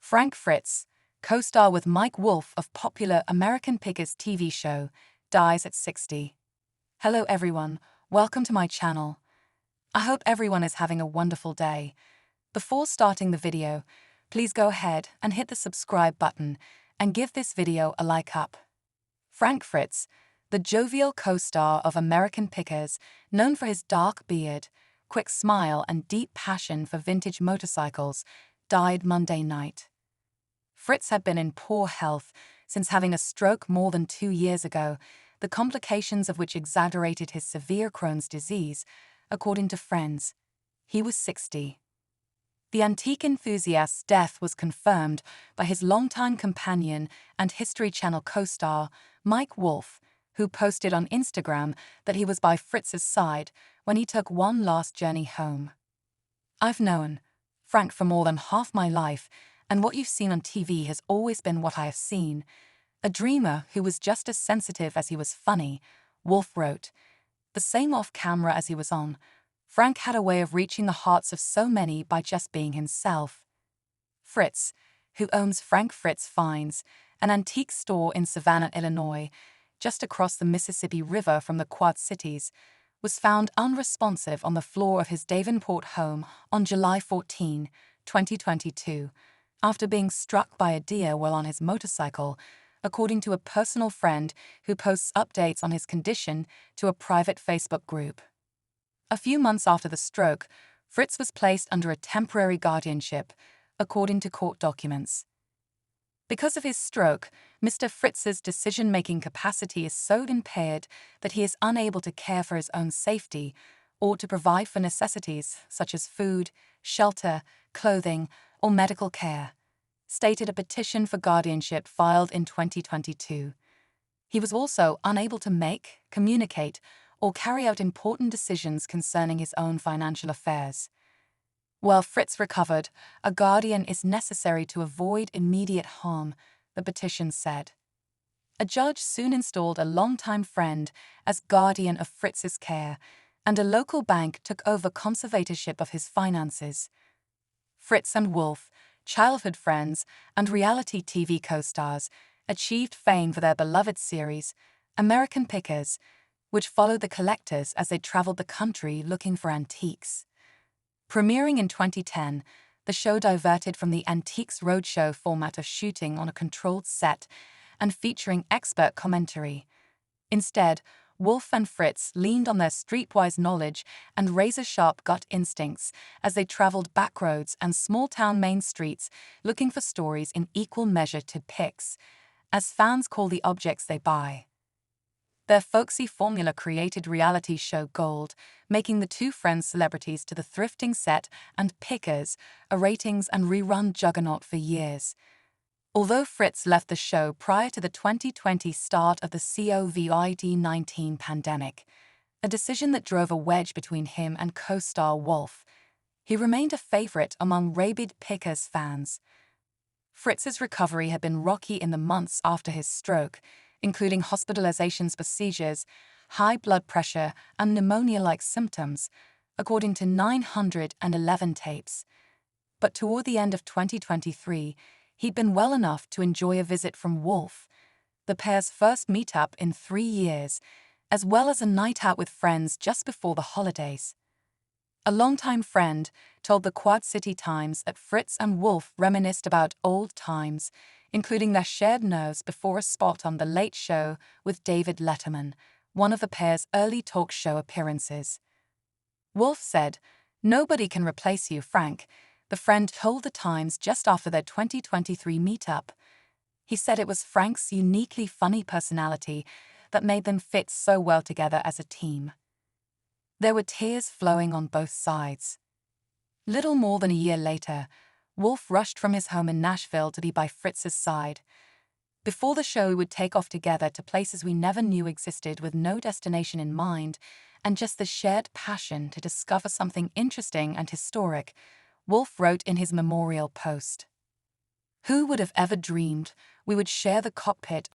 Frank Fritz, co-star with Mike Wolfe of popular American Pickers TV show, dies at 60. Hello everyone, welcome to my channel. I hope everyone is having a wonderful day. Before starting the video, please go ahead and hit the subscribe button and give this video a like up. Frank Fritz, the jovial co-star of American Pickers, known for his dark beard, quick smile and deep passion for vintage motorcycles, died Monday night. Fritz had been in poor health since having a stroke more than 2 years ago, the complications of which exaggerated his severe Crohn's disease, according to friends. He was 60. The antique enthusiast's death was confirmed by his longtime companion and History Channel co-star, Mike Wolfe, who posted on Instagram that he was by Fritz's side when he took one last journey home. "I've known Frank for more than half my life, and what you've seen on TV has always been what I have seen. A dreamer who was just as sensitive as he was funny," Wolfe wrote. The same off-camera as he was on, Frank had a way of reaching the hearts of so many by just being himself. Fritz, who owns Frank Fritz Finds, an antique store in Savannah, Illinois, just across the Mississippi River from the Quad Cities, was found unresponsive on the floor of his Davenport home on July 14, 2022, after being struck by a deer while on his motorcycle, according to a personal friend who posts updates on his condition to a private Facebook group. A few months after the stroke, Fritz was placed under a temporary guardianship, according to court documents. Because of his stroke, Mr. Fritz's decision-making capacity is so impaired that he is unable to care for his own safety or to provide for necessities such as food, shelter, clothing, or medical care, stated a petition for guardianship filed in 2022. He was also unable to make, communicate, or carry out important decisions concerning his own financial affairs. While Fritz recovered, a guardian is necessary to avoid immediate harm, the petition said. A judge soon installed a longtime friend as guardian of Fritz's care, and a local bank took over conservatorship of his finances. Fritz and Wolfe, childhood friends and reality TV co-stars, achieved fame for their beloved series, American Pickers, which followed the collectors as they traveled the country looking for antiques. Premiering in 2010, the show diverted from the Antiques Roadshow format of shooting on a controlled set and featuring expert commentary. Instead, Wolfe and Fritz leaned on their streetwise knowledge and razor-sharp gut instincts as they traveled backroads and small-town main streets looking for stories in equal measure to picks, as fans call the objects they buy. Their folksy formula created reality show gold, making the two friends celebrities to the thrifting set and Pickers, a ratings and rerun juggernaut for years. Although Fritz left the show prior to the 2020 start of the COVID-19 pandemic, a decision that drove a wedge between him and co-star Wolfe, he remained a favorite among rabid Pickers fans. Fritz's recovery had been rocky in the months after his stroke, including hospitalizations for seizures, high blood pressure, and pneumonia-like symptoms, according to 911 tapes. But toward the end of 2023, he'd been well enough to enjoy a visit from Wolfe, the pair's first meetup in 3 years, as well as a night out with friends just before the holidays. A longtime friend told the Quad City Times that Fritz and Wolfe reminisced about old times, including their shared nerves before a spot on The Late Show with David Letterman, one of the pair's early talk show appearances. Wolfe said, "Nobody can replace you, Frank," the friend told the Times just after their 2023 meetup. He said it was Frank's uniquely funny personality that made them fit so well together as a team. There were tears flowing on both sides. Little more than a year later, Wolfe rushed from his home in Nashville to be by Fritz's side. Before the show, we would take off together to places we never knew existed with no destination in mind and just the shared passion to discover something interesting and historic, Wolfe wrote in his memorial post. "Who would have ever dreamed we would share the cockpit